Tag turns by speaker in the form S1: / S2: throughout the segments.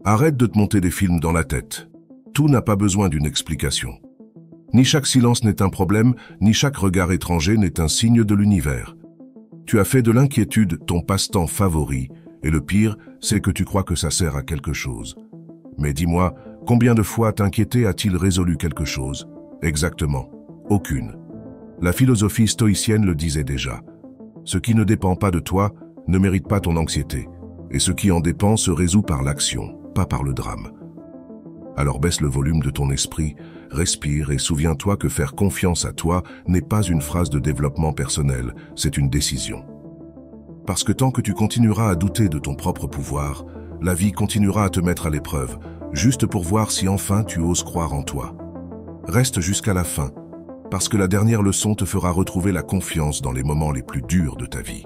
S1: Arrête de te monter des films dans la tête. Tout n'a pas besoin d'une explication. Ni chaque silence n'est un problème, ni chaque regard étranger n'est un signe de l'univers. Tu as fait de l'inquiétude ton passe-temps favori, et le pire, c'est que tu crois que ça sert à quelque chose. Mais dis-moi, combien de fois t'inquiéter a-t-il résolu quelque chose? Exactement, aucune. La philosophie stoïcienne le disait déjà. Ce qui ne dépend pas de toi ne mérite pas ton anxiété, et ce qui en dépend se résout par l'action, pas par le drame. Alors baisse le volume de ton esprit, respire et souviens-toi que faire confiance à toi n'est pas une phrase de développement personnel, c'est une décision. Parce que tant que tu continueras à douter de ton propre pouvoir, la vie continuera à te mettre à l'épreuve, juste pour voir si enfin tu oses croire en toi. Reste jusqu'à la fin, parce que la dernière leçon te fera retrouver la confiance dans les moments les plus durs de ta vie.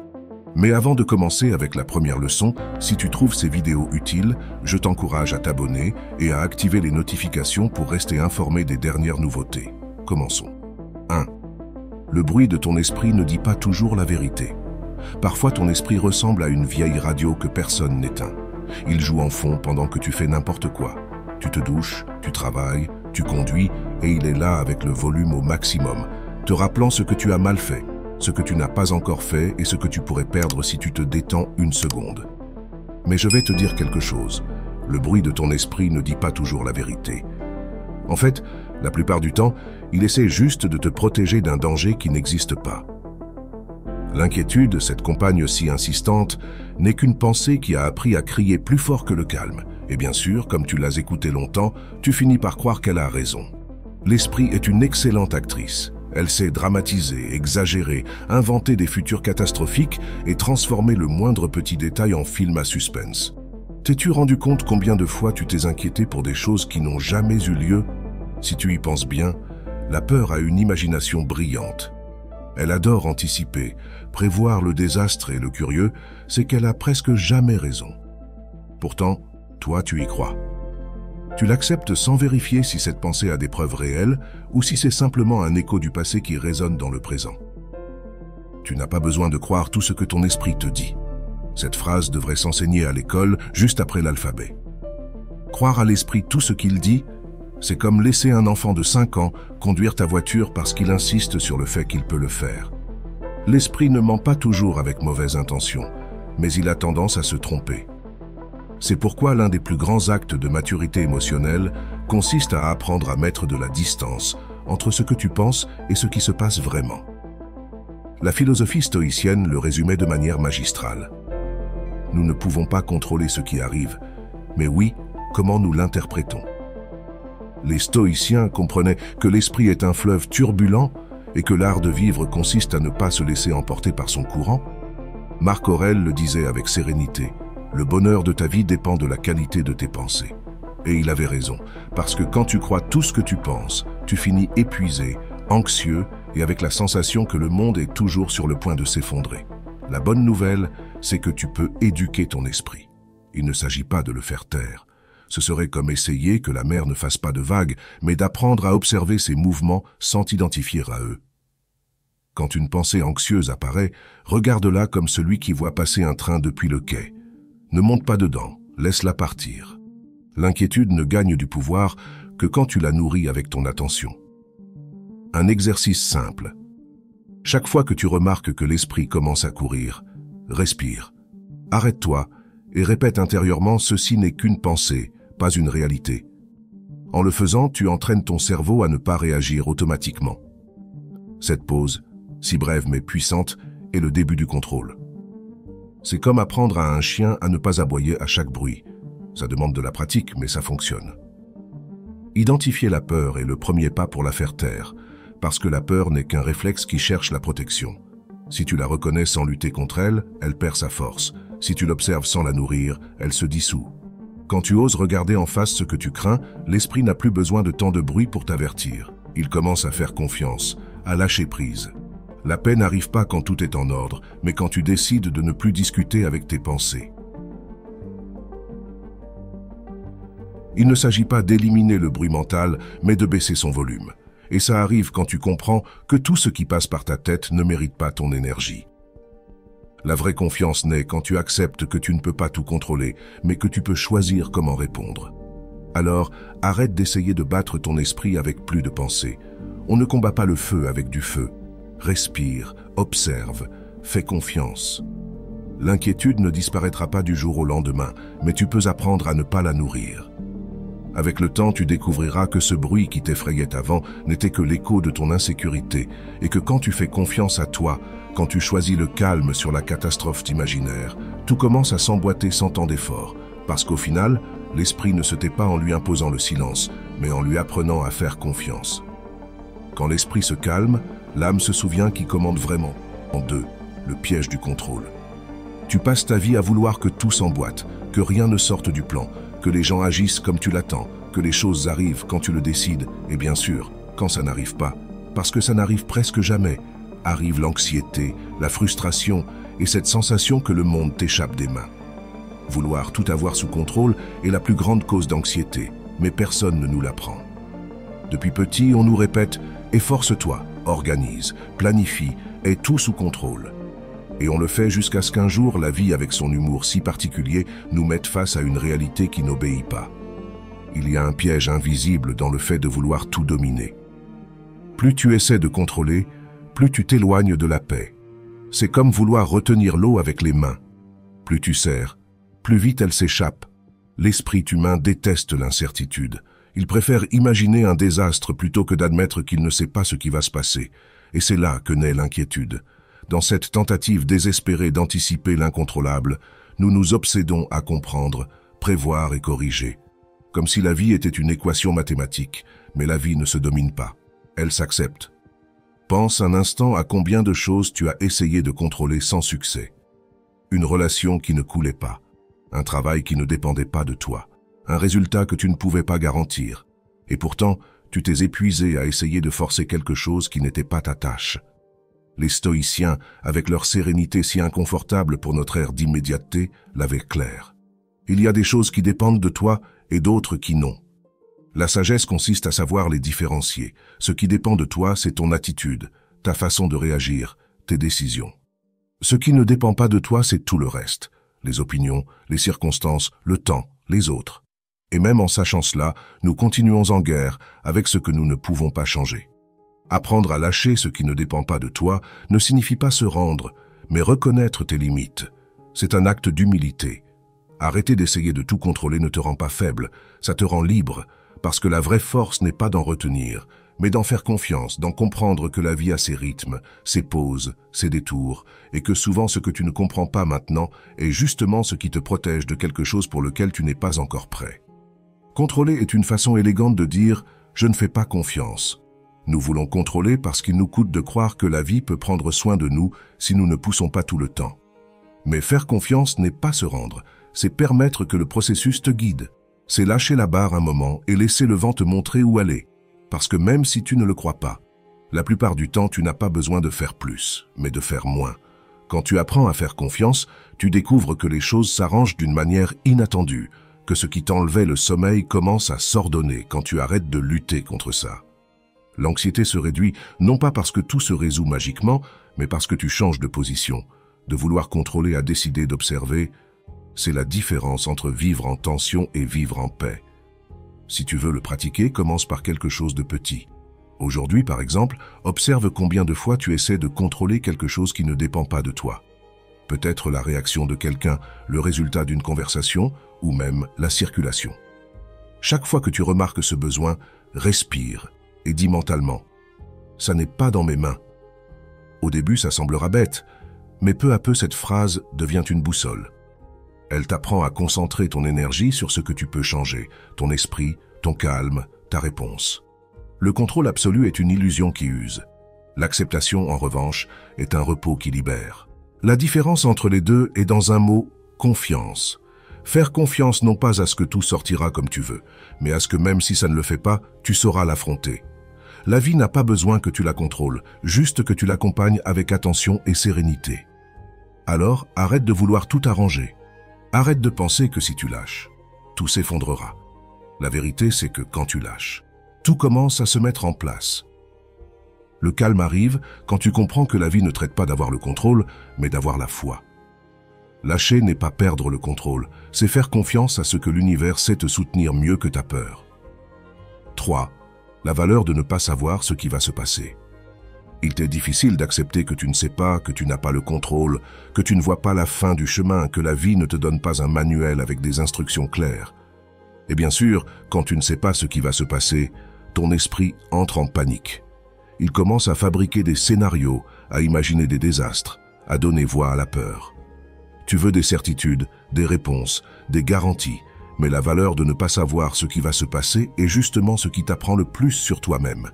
S1: Mais avant de commencer avec la première leçon, si tu trouves ces vidéos utiles, je t'encourage à t'abonner et à activer les notifications pour rester informé des dernières nouveautés. Commençons. 1. Le bruit de ton esprit ne dit pas toujours la vérité. Parfois ton esprit ressemble à une vieille radio que personne n'éteint. Il joue en fond pendant que tu fais n'importe quoi. Tu te douches, tu travailles, tu conduis et il est là avec le volume au maximum, te rappelant ce que tu as mal fait, ce que tu n'as pas encore fait et ce que tu pourrais perdre si tu te détends une seconde. Mais je vais te dire quelque chose. Le bruit de ton esprit ne dit pas toujours la vérité. En fait, la plupart du temps, il essaie juste de te protéger d'un danger qui n'existe pas. L'inquiétude, cette compagne si insistante, n'est qu'une pensée qui a appris à crier plus fort que le calme. Et bien sûr, comme tu l'as écoutée longtemps, tu finis par croire qu'elle a raison. L'esprit est une excellente actrice. Elle sait dramatiser, exagérer, inventer des futurs catastrophiques et transformer le moindre petit détail en film à suspense. T'es-tu rendu compte combien de fois tu t'es inquiété pour des choses qui n'ont jamais eu lieu? Si tu y penses bien, la peur a une imagination brillante. Elle adore anticiper, prévoir le désastre et le curieux, c'est qu'elle a presque jamais raison. Pourtant, toi tu y crois. Tu l'acceptes sans vérifier si cette pensée a des preuves réelles ou si c'est simplement un écho du passé qui résonne dans le présent. Tu n'as pas besoin de croire tout ce que ton esprit te dit. Cette phrase devrait s'enseigner à l'école juste après l'alphabet. Croire à l'esprit tout ce qu'il dit, c'est comme laisser un enfant de 5 ans conduire ta voiture parce qu'il insiste sur le fait qu'il peut le faire. L'esprit ne ment pas toujours avec mauvaise intention, mais il a tendance à se tromper. C'est pourquoi l'un des plus grands actes de maturité émotionnelle consiste à apprendre à mettre de la distance entre ce que tu penses et ce qui se passe vraiment. La philosophie stoïcienne le résumait de manière magistrale. Nous ne pouvons pas contrôler ce qui arrive, mais oui, comment nous l'interprétons. Les stoïciens comprenaient que l'esprit est un fleuve turbulent et que l'art de vivre consiste à ne pas se laisser emporter par son courant. Marc Aurèle le disait avec sérénité. Le bonheur de ta vie dépend de la qualité de tes pensées. Et il avait raison, parce que quand tu crois tout ce que tu penses, tu finis épuisé, anxieux et avec la sensation que le monde est toujours sur le point de s'effondrer. La bonne nouvelle, c'est que tu peux éduquer ton esprit. Il ne s'agit pas de le faire taire. Ce serait comme essayer que la mer ne fasse pas de vagues, mais d'apprendre à observer ses mouvements sans t'identifier à eux. Quand une pensée anxieuse apparaît, regarde-la comme celui qui voit passer un train depuis le quai. Ne monte pas dedans, laisse-la partir. L'inquiétude ne gagne du pouvoir que quand tu la nourris avec ton attention. Un exercice simple. Chaque fois que tu remarques que l'esprit commence à courir, respire, arrête-toi et répète intérieurement « ceci n'est qu'une pensée, pas une réalité ». En le faisant, tu entraînes ton cerveau à ne pas réagir automatiquement. Cette pause, si brève mais puissante, est le début du contrôle. C'est comme apprendre à un chien à ne pas aboyer à chaque bruit. Ça demande de la pratique, mais ça fonctionne. Identifier la peur est le premier pas pour la faire taire, parce que la peur n'est qu'un réflexe qui cherche la protection. Si tu la reconnais sans lutter contre elle, elle perd sa force. Si tu l'observes sans la nourrir, elle se dissout. Quand tu oses regarder en face ce que tu crains, l'esprit n'a plus besoin de tant de bruit pour t'avertir. Il commence à faire confiance, à lâcher prise. La paix n'arrive pas quand tout est en ordre, mais quand tu décides de ne plus discuter avec tes pensées. Il ne s'agit pas d'éliminer le bruit mental, mais de baisser son volume. Et ça arrive quand tu comprends que tout ce qui passe par ta tête ne mérite pas ton énergie. La vraie confiance naît quand tu acceptes que tu ne peux pas tout contrôler, mais que tu peux choisir comment répondre. Alors, arrête d'essayer de battre ton esprit avec plus de pensée. On ne combat pas le feu avec du feu. Respire, observe, fais confiance. L'inquiétude ne disparaîtra pas du jour au lendemain, mais tu peux apprendre à ne pas la nourrir. Avec le temps, tu découvriras que ce bruit qui t'effrayait avant n'était que l'écho de ton insécurité, et que quand tu fais confiance à toi, quand tu choisis le calme sur la catastrophe imaginaire, tout commence à s'emboîter sans tant d'effort, parce qu'au final, l'esprit ne se tait pas en lui imposant le silence, mais en lui apprenant à faire confiance. Quand l'esprit se calme, l'âme se souvient qui commande vraiment. En deux, le piège du contrôle. Tu passes ta vie à vouloir que tout s'emboîte, que rien ne sorte du plan, que les gens agissent comme tu l'attends, que les choses arrivent quand tu le décides, et bien sûr, quand ça n'arrive pas, parce que ça n'arrive presque jamais, arrive l'anxiété, la frustration et cette sensation que le monde t'échappe des mains. Vouloir tout avoir sous contrôle est la plus grande cause d'anxiété, mais personne ne nous l'apprend. Depuis petit, on nous répète « efforce-toi, organise, planifie, aie tout sous contrôle ». Et on le fait jusqu'à ce qu'un jour, la vie avec son humour si particulier nous mette face à une réalité qui n'obéit pas. Il y a un piège invisible dans le fait de vouloir tout dominer. Plus tu essaies de contrôler, plus tu t'éloignes de la paix. C'est comme vouloir retenir l'eau avec les mains. Plus tu serres, plus vite elle s'échappe. L'esprit humain déteste l'incertitude. Il préfère imaginer un désastre plutôt que d'admettre qu'il ne sait pas ce qui va se passer. Et c'est là que naît l'inquiétude. Dans cette tentative désespérée d'anticiper l'incontrôlable, nous nous obsédons à comprendre, prévoir et corriger. Comme si la vie était une équation mathématique, mais la vie ne se domine pas. Elle s'accepte. Pense un instant à combien de choses tu as essayé de contrôler sans succès. Une relation qui ne coulait pas, un travail qui ne dépendait pas de toi, un résultat que tu ne pouvais pas garantir. Et pourtant, tu t'es épuisé à essayer de forcer quelque chose qui n'était pas ta tâche. Les stoïciens, avec leur sérénité si inconfortable pour notre ère d'immédiateté, l'avaient clair. Il y a des choses qui dépendent de toi et d'autres qui non. La sagesse consiste à savoir les différencier. Ce qui dépend de toi, c'est ton attitude, ta façon de réagir, tes décisions. Ce qui ne dépend pas de toi, c'est tout le reste. Les opinions, les circonstances, le temps, les autres. Et même en sachant cela, nous continuons en guerre avec ce que nous ne pouvons pas changer. Apprendre à lâcher ce qui ne dépend pas de toi ne signifie pas se rendre, mais reconnaître tes limites. C'est un acte d'humilité. Arrêter d'essayer de tout contrôler ne te rend pas faible, ça te rend libre, parce que la vraie force n'est pas d'en retenir, mais d'en faire confiance, d'en comprendre que la vie a ses rythmes, ses pauses, ses détours, et que souvent ce que tu ne comprends pas maintenant est justement ce qui te protège de quelque chose pour lequel tu n'es pas encore prêt. Contrôler est une façon élégante de dire « je ne fais pas confiance ». Nous voulons contrôler parce qu'il nous coûte de croire que la vie peut prendre soin de nous si nous ne poussons pas tout le temps. Mais faire confiance n'est pas se rendre, c'est permettre que le processus te guide. C'est lâcher la barre un moment et laisser le vent te montrer où aller. Parce que même si tu ne le crois pas, la plupart du temps tu n'as pas besoin de faire plus, mais de faire moins. Quand tu apprends à faire confiance, tu découvres que les choses s'arrangent d'une manière inattendue, que ce qui t'enlevait le sommeil commence à s'ordonner quand tu arrêtes de lutter contre ça. L'anxiété se réduit non pas parce que tout se résout magiquement, mais parce que tu changes de position. De vouloir contrôler à décider d'observer, c'est la différence entre vivre en tension et vivre en paix. Si tu veux le pratiquer, commence par quelque chose de petit. Aujourd'hui, par exemple, observe combien de fois tu essaies de contrôler quelque chose qui ne dépend pas de toi. Peut-être la réaction de quelqu'un, le résultat d'une conversation, ou même la circulation. Chaque fois que tu remarques ce besoin, respire et dis mentalement « ça n'est pas dans mes mains ». Au début, ça semblera bête, mais peu à peu, cette phrase devient une boussole. Elle t'apprend à concentrer ton énergie sur ce que tu peux changer, ton esprit, ton calme, ta réponse. Le contrôle absolu est une illusion qui use. L'acceptation, en revanche, est un repos qui libère. La différence entre les deux est dans un mot « confiance ». Faire confiance non pas à ce que tout sortira comme tu veux, mais à ce que même si ça ne le fait pas, tu sauras l'affronter. La vie n'a pas besoin que tu la contrôles, juste que tu l'accompagnes avec attention et sérénité. Alors, arrête de vouloir tout arranger. Arrête de penser que si tu lâches, tout s'effondrera. La vérité, c'est que quand tu lâches, tout commence à se mettre en place. Le calme arrive quand tu comprends que la vie ne traite pas d'avoir le contrôle, mais d'avoir la foi. Lâcher n'est pas perdre le contrôle, c'est faire confiance à ce que l'univers sait te soutenir mieux que ta peur. 3. La valeur de ne pas savoir ce qui va se passer. Il t'est difficile d'accepter que tu ne sais pas, que tu n'as pas le contrôle, que tu ne vois pas la fin du chemin, que la vie ne te donne pas un manuel avec des instructions claires. Et bien sûr, quand tu ne sais pas ce qui va se passer, ton esprit entre en panique. Il commence à fabriquer des scénarios, à imaginer des désastres, à donner voix à la peur. Tu veux des certitudes, des réponses, des garanties, mais la valeur de ne pas savoir ce qui va se passer est justement ce qui t'apprend le plus sur toi-même.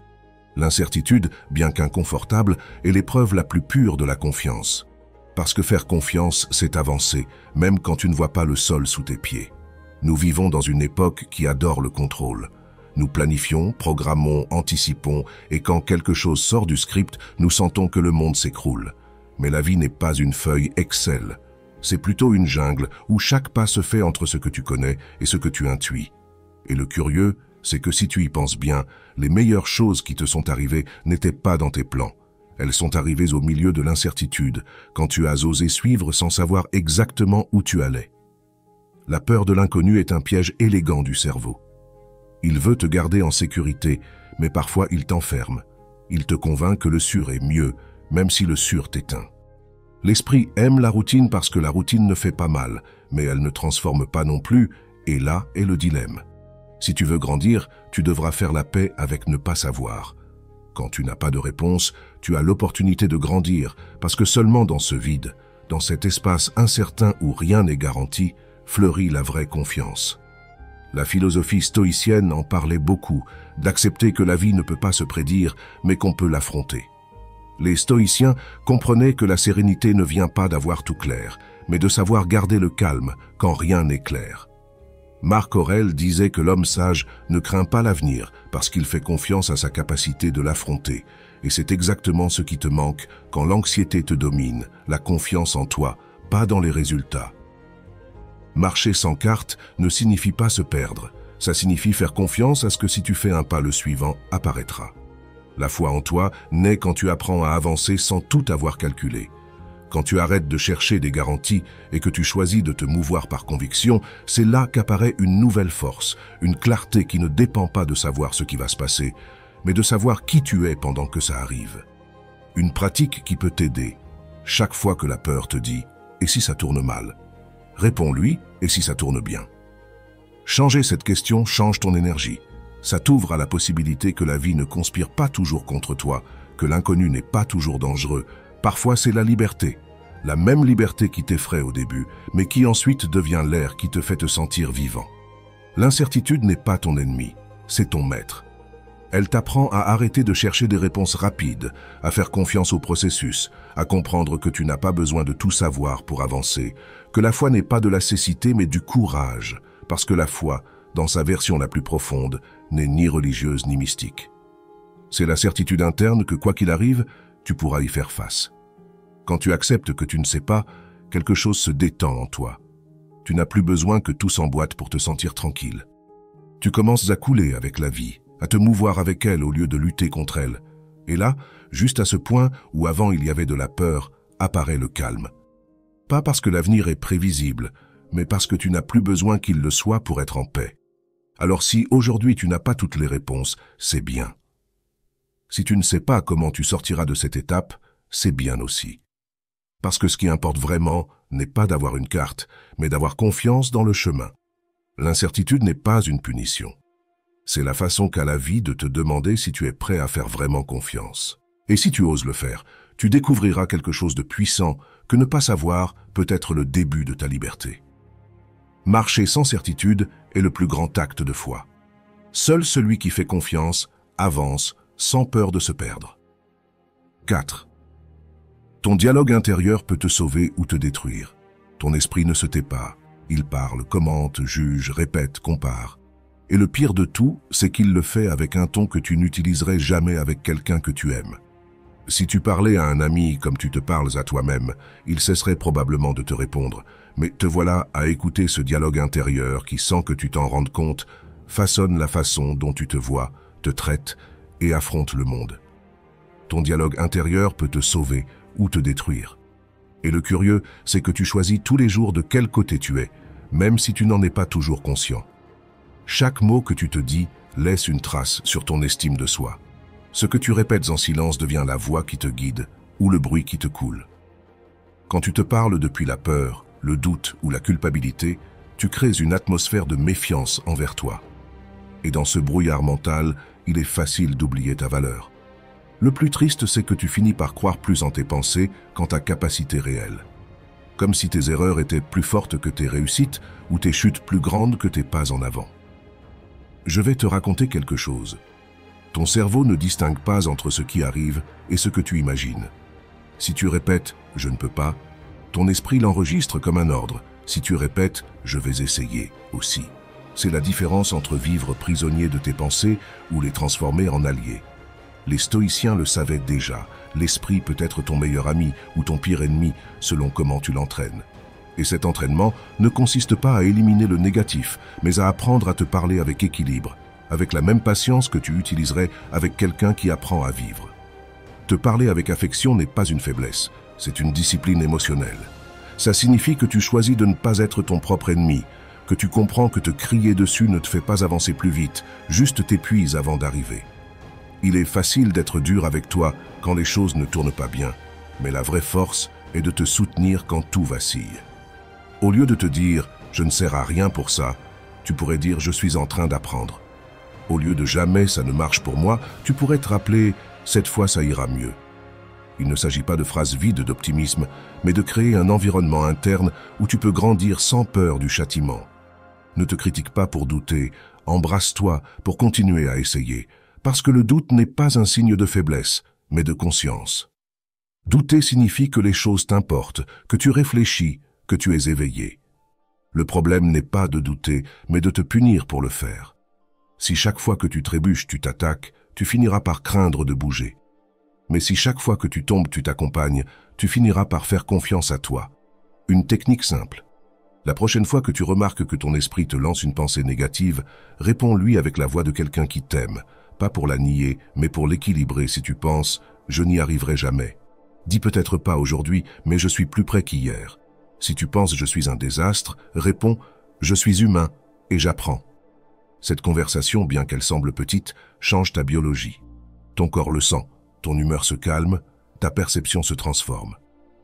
S1: L'incertitude, bien qu'inconfortable, est l'épreuve la plus pure de la confiance. Parce que faire confiance, c'est avancer, même quand tu ne vois pas le sol sous tes pieds. Nous vivons dans une époque qui adore le contrôle. Nous planifions, programmons, anticipons, et quand quelque chose sort du script, nous sentons que le monde s'écroule. Mais la vie n'est pas une feuille Excel. C'est plutôt une jungle où chaque pas se fait entre ce que tu connais et ce que tu intuis. Et le curieux, c'est que si tu y penses bien, les meilleures choses qui te sont arrivées n'étaient pas dans tes plans. Elles sont arrivées au milieu de l'incertitude, quand tu as osé suivre sans savoir exactement où tu allais. La peur de l'inconnu est un piège élégant du cerveau. Il veut te garder en sécurité, mais parfois il t'enferme. Il te convainc que le sûr est mieux, même si le sûr t'éteint. L'esprit aime la routine parce que la routine ne fait pas mal, mais elle ne transforme pas non plus, et là est le dilemme. Si tu veux grandir, tu devras faire la paix avec ne pas savoir. Quand tu n'as pas de réponse, tu as l'opportunité de grandir, parce que seulement dans ce vide, dans cet espace incertain où rien n'est garanti, fleurit la vraie confiance. La philosophie stoïcienne en parlait beaucoup, d'accepter que la vie ne peut pas se prédire, mais qu'on peut l'affronter. Les stoïciens comprenaient que la sérénité ne vient pas d'avoir tout clair, mais de savoir garder le calme quand rien n'est clair. Marc Aurèle disait que l'homme sage ne craint pas l'avenir parce qu'il fait confiance à sa capacité de l'affronter. Et c'est exactement ce qui te manque quand l'anxiété te domine, la confiance en toi, pas dans les résultats. Marcher sans carte ne signifie pas se perdre. Ça signifie faire confiance à ce que si tu fais un pas, le suivant apparaîtra. La foi en toi naît quand tu apprends à avancer sans tout avoir calculé. Quand tu arrêtes de chercher des garanties et que tu choisis de te mouvoir par conviction, c'est là qu'apparaît une nouvelle force, une clarté qui ne dépend pas de savoir ce qui va se passer, mais de savoir qui tu es pendant que ça arrive. Une pratique qui peut t'aider. Chaque fois que la peur te dit « et si ça tourne mal ?» Réponds-lui « et si ça tourne bien ?» Changer cette question change ton énergie. Ça t'ouvre à la possibilité que la vie ne conspire pas toujours contre toi, que l'inconnu n'est pas toujours dangereux. Parfois c'est la liberté, la même liberté qui t'effraie au début, mais qui ensuite devient l'air qui te fait te sentir vivant. L'incertitude n'est pas ton ennemi, c'est ton maître. Elle t'apprend à arrêter de chercher des réponses rapides, à faire confiance au processus, à comprendre que tu n'as pas besoin de tout savoir pour avancer, que la foi n'est pas de la cécité mais du courage, parce que la foi, dans sa version la plus profonde, n'est ni religieuse ni mystique. C'est la certitude interne que quoi qu'il arrive, tu pourras y faire face. Quand tu acceptes que tu ne sais pas, quelque chose se détend en toi. Tu n'as plus besoin que tout s'emboîte pour te sentir tranquille. Tu commences à couler avec la vie, à te mouvoir avec elle au lieu de lutter contre elle. Et là, juste à ce point où avant il y avait de la peur, apparaît le calme. Pas parce que l'avenir est prévisible, mais parce que tu n'as plus besoin qu'il le soit pour être en paix. Alors si aujourd'hui tu n'as pas toutes les réponses, c'est bien. Si tu ne sais pas comment tu sortiras de cette étape, c'est bien aussi. Parce que ce qui importe vraiment n'est pas d'avoir une carte, mais d'avoir confiance dans le chemin. L'incertitude n'est pas une punition. C'est la façon qu'a la vie de te demander si tu es prêt à faire vraiment confiance. Et si tu oses le faire, tu découvriras quelque chose de puissant que ne pas savoir peut être le début de ta liberté. Marcher sans certitude est le plus grand acte de foi. Seul celui qui fait confiance avance sans peur de se perdre. 4. Ton dialogue intérieur peut te sauver ou te détruire. Ton esprit ne se tait pas. Il parle, commente, juge, répète, compare. Et le pire de tout, c'est qu'il le fait avec un ton que tu n'utiliserais jamais avec quelqu'un que tu aimes. Si tu parlais à un ami comme tu te parles à toi-même, il cesserait probablement de te répondre. Mais te voilà à écouter ce dialogue intérieur qui, sans que tu t'en rendes compte, façonne la façon dont tu te vois, te traite et affronte le monde. Ton dialogue intérieur peut te sauver ou te détruire. Et le curieux, c'est que tu choisis tous les jours de quel côté tu es, même si tu n'en es pas toujours conscient. Chaque mot que tu te dis laisse une trace sur ton estime de soi. Ce que tu répètes en silence devient la voix qui te guide ou le bruit qui te coule. Quand tu te parles depuis la peur, le doute ou la culpabilité, tu crées une atmosphère de méfiance envers toi. Et dans ce brouillard mental, il est facile d'oublier ta valeur. Le plus triste, c'est que tu finis par croire plus en tes pensées qu'en ta capacité réelle. Comme si tes erreurs étaient plus fortes que tes réussites ou tes chutes plus grandes que tes pas en avant. Je vais te raconter quelque chose. Ton cerveau ne distingue pas entre ce qui arrive et ce que tu imagines. Si tu répètes « je ne peux pas », ton esprit l'enregistre comme un ordre. Si tu répètes « je vais essayer » aussi. C'est la différence entre vivre prisonnier de tes pensées ou les transformer en alliés. Les stoïciens le savaient déjà, l'esprit peut être ton meilleur ami ou ton pire ennemi selon comment tu l'entraînes. Et cet entraînement ne consiste pas à éliminer le négatif, mais à apprendre à te parler avec équilibre, avec la même patience que tu utiliserais avec quelqu'un qui apprend à vivre. Te parler avec affection n'est pas une faiblesse, c'est une discipline émotionnelle. Ça signifie que tu choisis de ne pas être ton propre ennemi, que tu comprends que te crier dessus ne te fait pas avancer plus vite, juste t'épuise avant d'arriver. Il est facile d'être dur avec toi quand les choses ne tournent pas bien, mais la vraie force est de te soutenir quand tout vacille. Au lieu de te dire « je ne sers à rien pour ça », tu pourrais dire « je suis en train d'apprendre ». Au lieu de « jamais ça ne marche pour moi », tu pourrais te rappeler « cette fois ça ira mieux ». Il ne s'agit pas de phrases vides d'optimisme, mais de créer un environnement interne où tu peux grandir sans peur du châtiment. Ne te critique pas pour douter, embrasse-toi pour continuer à essayer, parce que le doute n'est pas un signe de faiblesse, mais de conscience. Douter signifie que les choses t'importent, que tu réfléchis, que tu es éveillé. Le problème n'est pas de douter, mais de te punir pour le faire. Si chaque fois que tu trébuches, tu t'attaques, tu finiras par craindre de bouger. Mais si chaque fois que tu tombes, tu t'accompagnes, tu finiras par faire confiance à toi. Une technique simple. La prochaine fois que tu remarques que ton esprit te lance une pensée négative, réponds-lui avec la voix de quelqu'un qui t'aime, pas pour la nier, mais pour l'équilibrer. Si tu penses « je n'y arriverai jamais », dis peut-être pas aujourd'hui, mais je suis plus près qu'hier. Si tu penses « je suis un désastre », réponds « je suis humain et j'apprends ». Cette conversation, bien qu'elle semble petite, change ta biologie. Ton corps le sent, ton humeur se calme, ta perception se transforme.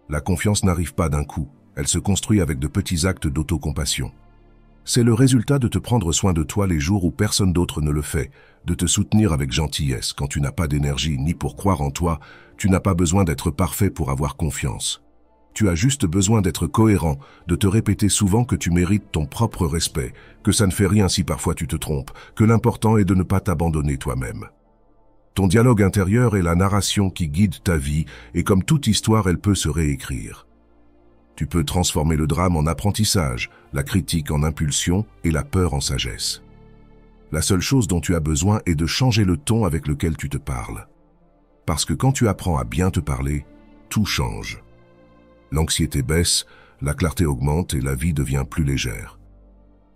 S1: La confiance n'arrive pas d'un coup, elle se construit avec de petits actes d'autocompassion. C'est le résultat de te prendre soin de toi les jours où personne d'autre ne le fait, de te soutenir avec gentillesse quand tu n'as pas d'énergie ni pour croire en toi, tu n'as pas besoin d'être parfait pour avoir confiance. Tu as juste besoin d'être cohérent, de te répéter souvent que tu mérites ton propre respect, que ça ne fait rien si parfois tu te trompes, que l'important est de ne pas t'abandonner toi-même. Ton dialogue intérieur est la narration qui guide ta vie et comme toute histoire, elle peut se réécrire. Tu peux transformer le drame en apprentissage, la critique en impulsion et la peur en sagesse. La seule chose dont tu as besoin est de changer le ton avec lequel tu te parles. Parce que quand tu apprends à bien te parler, tout change. L'anxiété baisse, la clarté augmente et la vie devient plus légère.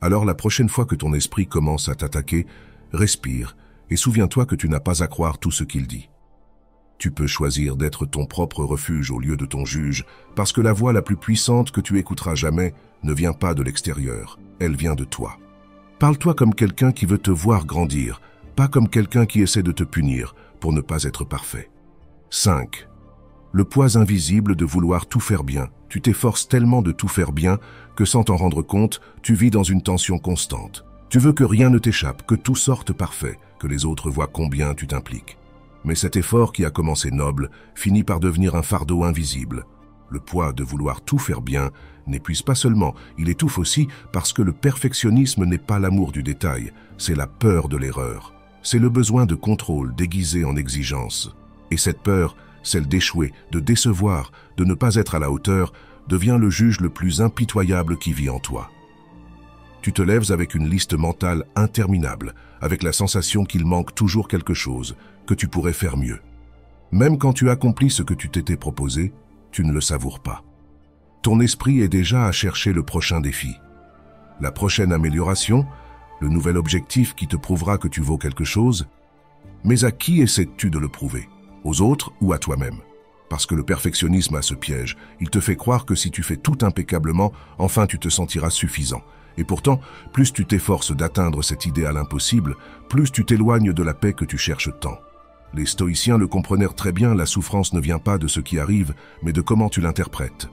S1: Alors la prochaine fois que ton esprit commence à t'attaquer, respire et souviens-toi que tu n'as pas à croire tout ce qu'il dit. Tu peux choisir d'être ton propre refuge au lieu de ton juge, parce que la voix la plus puissante que tu écouteras jamais ne vient pas de l'extérieur, elle vient de toi. Parle-toi comme quelqu'un qui veut te voir grandir, pas comme quelqu'un qui essaie de te punir pour ne pas être parfait. 5. Le poids invisible de vouloir tout faire bien. Tu t'efforces tellement de tout faire bien que sans t'en rendre compte, tu vis dans une tension constante. Tu veux que rien ne t'échappe, que tout sorte parfait, que les autres voient combien tu t'impliques. Mais cet effort qui a commencé noble finit par devenir un fardeau invisible. Le poids de vouloir tout faire bien n'épuise pas seulement, il étouffe aussi parce que le perfectionnisme n'est pas l'amour du détail, c'est la peur de l'erreur. C'est le besoin de contrôle déguisé en exigence. Et cette peur, celle d'échouer, de décevoir, de ne pas être à la hauteur, devient le juge le plus impitoyable qui vit en toi. Tu te lèves avec une liste mentale interminable, avec la sensation qu'il manque toujours quelque chose, que tu pourrais faire mieux. Même quand tu accomplis ce que tu t'étais proposé, tu ne le savoures pas. Ton esprit est déjà à chercher le prochain défi. La prochaine amélioration, le nouvel objectif qui te prouvera que tu vaux quelque chose. Mais à qui essaies-tu de le prouver? Aux autres ou à toi-même? Parce que le perfectionnisme a ce piège, il te fait croire que si tu fais tout impeccablement, enfin tu te sentiras suffisant. Et pourtant, plus tu t'efforces d'atteindre cet idéal impossible, plus tu t'éloignes de la paix que tu cherches tant. Les stoïciens le comprenèrent très bien, la souffrance ne vient pas de ce qui arrive, mais de comment tu l'interprètes.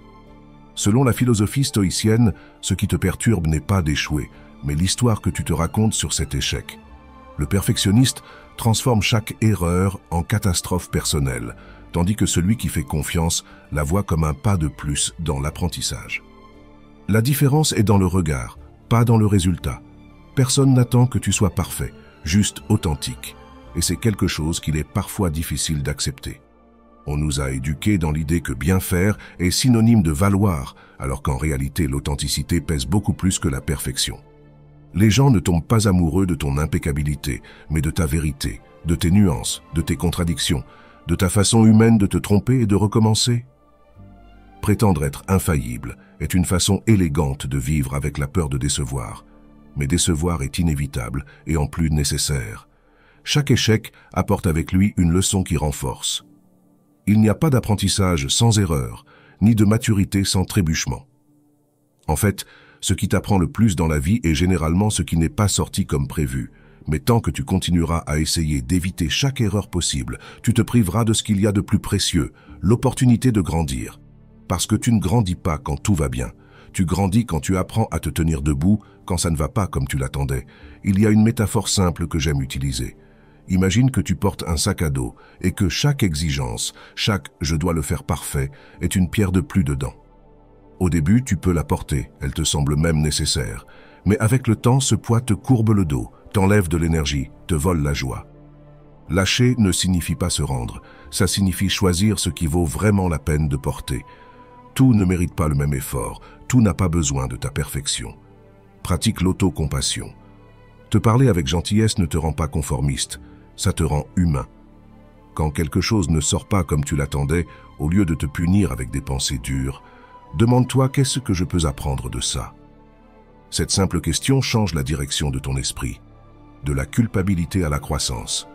S1: Selon la philosophie stoïcienne, ce qui te perturbe n'est pas d'échouer, mais l'histoire que tu te racontes sur cet échec. Le perfectionniste transforme chaque erreur en catastrophe personnelle, tandis que celui qui fait confiance la voit comme un pas de plus dans l'apprentissage. La différence est dans le regard, pas dans le résultat. Personne n'attend que tu sois parfait, juste authentique, et c'est quelque chose qu'il est parfois difficile d'accepter. On nous a éduqués dans l'idée que bien faire est synonyme de valoir, alors qu'en réalité l'authenticité pèse beaucoup plus que la perfection. Les gens ne tombent pas amoureux de ton impeccabilité, mais de ta vérité, de tes nuances, de tes contradictions, de ta façon humaine de te tromper et de recommencer. Prétendre être infaillible est une façon élégante de vivre avec la peur de décevoir, mais décevoir est inévitable et en plus nécessaire. Chaque échec apporte avec lui une leçon qui renforce. Il n'y a pas d'apprentissage sans erreur, ni de maturité sans trébuchement. En fait, ce qui t'apprend le plus dans la vie est généralement ce qui n'est pas sorti comme prévu. Mais tant que tu continueras à essayer d'éviter chaque erreur possible, tu te priveras de ce qu'il y a de plus précieux, l'opportunité de grandir. Parce que tu ne grandis pas quand tout va bien. Tu grandis quand tu apprends à te tenir debout, quand ça ne va pas comme tu l'attendais. Il y a une métaphore simple que j'aime utiliser. Imagine que tu portes un sac à dos et que chaque exigence, chaque « je dois le faire parfait » est une pierre de plus dedans. Au début, tu peux la porter, elle te semble même nécessaire. Mais avec le temps, ce poids te courbe le dos, t'enlève de l'énergie, te vole la joie. Lâcher ne signifie pas se rendre, ça signifie choisir ce qui vaut vraiment la peine de porter. Tout ne mérite pas le même effort, tout n'a pas besoin de ta perfection. Pratique l'autocompassion. Te parler avec gentillesse ne te rend pas conformiste, ça te rend humain. Quand quelque chose ne sort pas comme tu l'attendais, au lieu de te punir avec des pensées dures, demande-toi qu'est-ce que je peux apprendre de ça. Cette simple question change la direction de ton esprit, de la culpabilité à la croissance.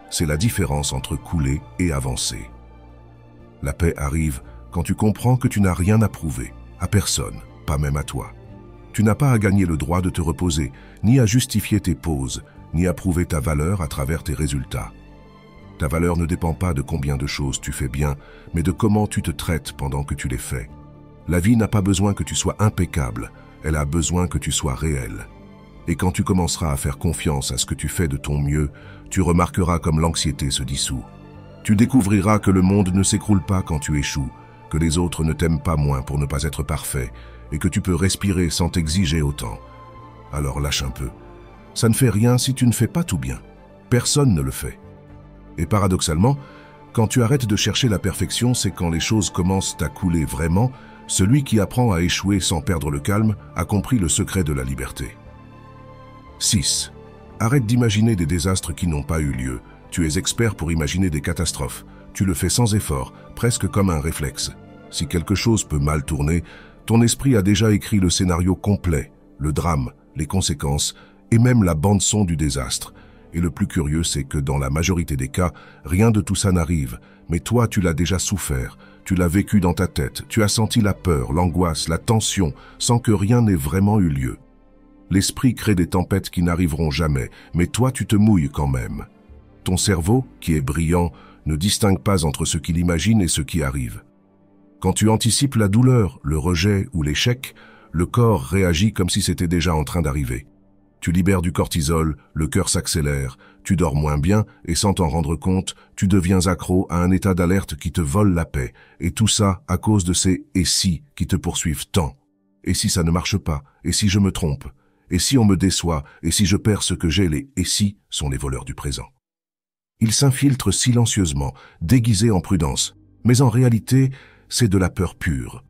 S1: C'est la différence entre couler et avancer. La paix arrive quand tu comprends que tu n'as rien à prouver, à personne, pas même à toi. Tu n'as pas à gagner le droit de te reposer, ni à justifier tes pauses, ni à prouver ta valeur à travers tes résultats. Ta valeur ne dépend pas de combien de choses tu fais bien, mais de comment tu te traites pendant que tu les fais. La vie n'a pas besoin que tu sois impeccable, elle a besoin que tu sois réel. Et quand tu commenceras à faire confiance à ce que tu fais de ton mieux, tu remarqueras comme l'anxiété se dissout. Tu découvriras que le monde ne s'écroule pas quand tu échoues, que les autres ne t'aiment pas moins pour ne pas être parfait, et que tu peux respirer sans t'exiger autant. Alors lâche un peu. Ça ne fait rien si tu ne fais pas tout bien. Personne ne le fait. Et paradoxalement, quand tu arrêtes de chercher la perfection, c'est quand les choses commencent à couler vraiment. Celui qui apprend à échouer sans perdre le calme a compris le secret de la liberté. 6. Arrête d'imaginer des désastres qui n'ont pas eu lieu. Tu es expert pour imaginer des catastrophes. Tu le fais sans effort, presque comme un réflexe. Si quelque chose peut mal tourner, ton esprit a déjà écrit le scénario complet, le drame, les conséquences et même la bande-son du désastre. Et le plus curieux, c'est que dans la majorité des cas, rien de tout ça n'arrive. Mais toi, tu l'as déjà souffert. Tu l'as vécu dans ta tête, tu as senti la peur, l'angoisse, la tension, sans que rien n'ait vraiment eu lieu. L'esprit crée des tempêtes qui n'arriveront jamais, mais toi tu te mouilles quand même. Ton cerveau, qui est brillant, ne distingue pas entre ce qu'il imagine et ce qui arrive. Quand tu anticipes la douleur, le rejet ou l'échec, le corps réagit comme si c'était déjà en train d'arriver. Tu libères du cortisol, le cœur s'accélère, tu dors moins bien et sans t'en rendre compte, tu deviens accro à un état d'alerte qui te vole la paix. Et tout ça à cause de ces « et si » qui te poursuivent tant. Et si ça ne marche pas? Et si je me trompe? Et si on me déçoit? Et si je perds ce que j'ai? Les « et si » sont les voleurs du présent. Ils s'infiltrent silencieusement, déguisés en prudence. Mais en réalité, c'est de la peur pure.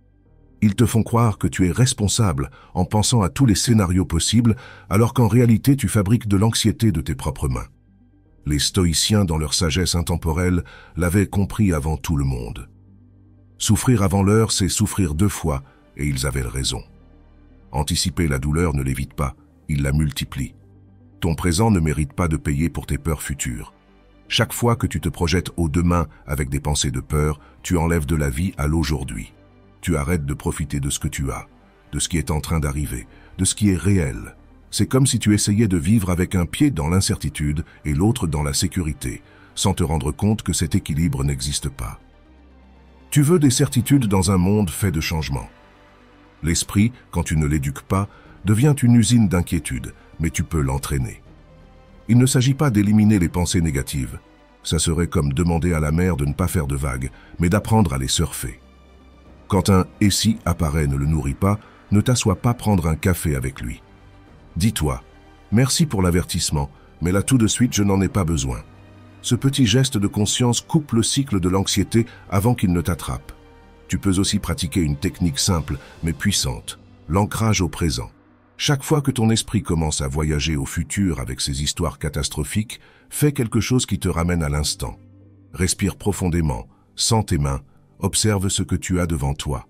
S1: Ils te font croire que tu es responsable en pensant à tous les scénarios possibles, alors qu'en réalité tu fabriques de l'anxiété de tes propres mains. Les stoïciens, dans leur sagesse intemporelle, l'avaient compris avant tout le monde. Souffrir avant l'heure, c'est souffrir 2 fois, et ils avaient raison. Anticiper la douleur ne l'évite pas, il la multiplie. Ton présent ne mérite pas de payer pour tes peurs futures. Chaque fois que tu te projettes au demain avec des pensées de peur, tu enlèves de la vie à l'aujourd'hui. Tu arrêtes de profiter de ce que tu as, de ce qui est en train d'arriver, de ce qui est réel. C'est comme si tu essayais de vivre avec un pied dans l'incertitude et l'autre dans la sécurité, sans te rendre compte que cet équilibre n'existe pas. Tu veux des certitudes dans un monde fait de changements. L'esprit, quand tu ne l'éduques pas, devient une usine d'inquiétude, mais tu peux l'entraîner. Il ne s'agit pas d'éliminer les pensées négatives. Ça serait comme demander à la mer de ne pas faire de vagues, mais d'apprendre à les surfer. Quand un « et si » apparaît ne le nourrit pas, ne t'assois pas prendre un café avec lui. Dis-toi « Merci pour l'avertissement, mais là tout de suite je n'en ai pas besoin ». Ce petit geste de conscience coupe le cycle de l'anxiété avant qu'il ne t'attrape. Tu peux aussi pratiquer une technique simple mais puissante, l'ancrage au présent. Chaque fois que ton esprit commence à voyager au futur avec ses histoires catastrophiques, fais quelque chose qui te ramène à l'instant. Respire profondément, sens tes mains, observe ce que tu as devant toi.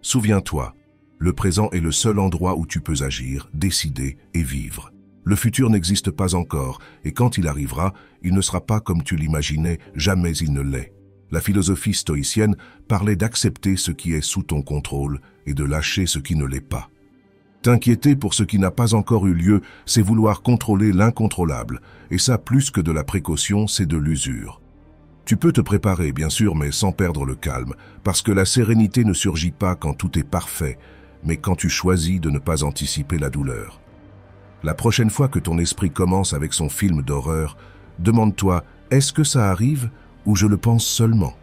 S1: Souviens-toi, le présent est le seul endroit où tu peux agir, décider et vivre. Le futur n'existe pas encore, et quand il arrivera, il ne sera pas comme tu l'imaginais, jamais il ne l'est. La philosophie stoïcienne parlait d'accepter ce qui est sous ton contrôle et de lâcher ce qui ne l'est pas. T'inquiéter pour ce qui n'a pas encore eu lieu, c'est vouloir contrôler l'incontrôlable, et ça, plus que de la précaution, c'est de l'usure. Tu peux te préparer, bien sûr, mais sans perdre le calme, parce que la sérénité ne surgit pas quand tout est parfait, mais quand tu choisis de ne pas anticiper la douleur. La prochaine fois que ton esprit commence avec son film d'horreur, demande-toi « Est-ce que ça arrive ou je le pense seulement ?»